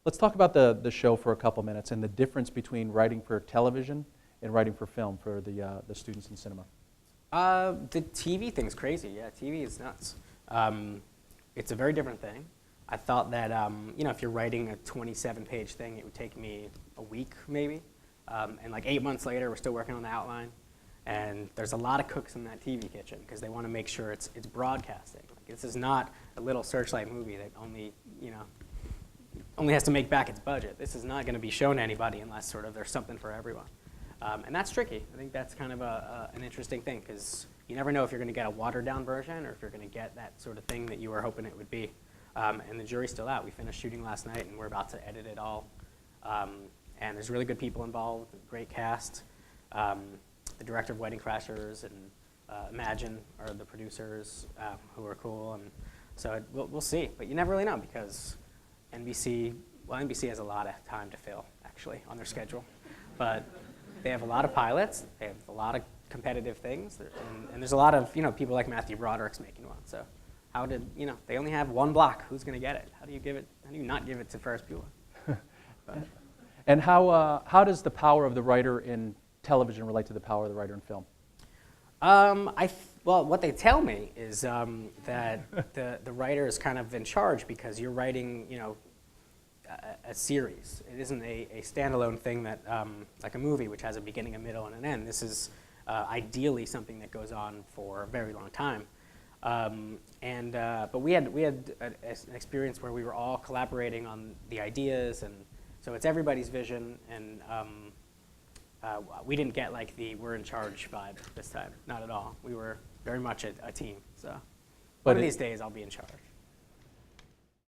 Let's talk about the show for a couple minutes and the difference between writing for television and writing for film for the students in cinema. The TV thing's crazy. Yeah, TV is nuts. It's a very different thing. I thought that if you're writing a 27-page thing, it would take me a week maybe, and like 8 months later, we're still working on the outline. And there's a lot of cooks in that TV kitchen because they want to make sure it's broadcasting. Like, this is not a little Searchlight movie that only has to make back its budget. This is not going to be shown to anybody unless sort of there's something for everyone. And that's tricky. I think that's kind of an interesting thing because you never know if you're going to get a watered-down version or if you're going to get that sort of thing that you were hoping it would be. And the jury's still out. We finished shooting last night, and we're about to edit it all. And there's really good people involved, great cast. The director of Wedding Crashers and Imagine are the producers who are cool. And so we'll see. But you never really know because NBC has a lot of time to fill, actually, on their schedule. But they have a lot of pilots. They have a lot of competitive things. And there's a lot of people like Matthew Broderick's making one. So how did, they only have one block. Who's going to get it? How do you not give it to Ferris Bueller? And how does the power of the writer in television relate to the power of the writer in film? Well, what they tell me is that the writer is kind of in charge because you're writing, a series. It isn't a standalone thing that, like a movie, which has a beginning, a middle, and an end. This is ideally something that goes on for a very long time. But we had an experience where we were all collaborating on the ideas, and so it's everybody's vision, and we didn't get like the we're in charge vibe this time, not at all. We were very much a team. So one of these days I'll be in charge.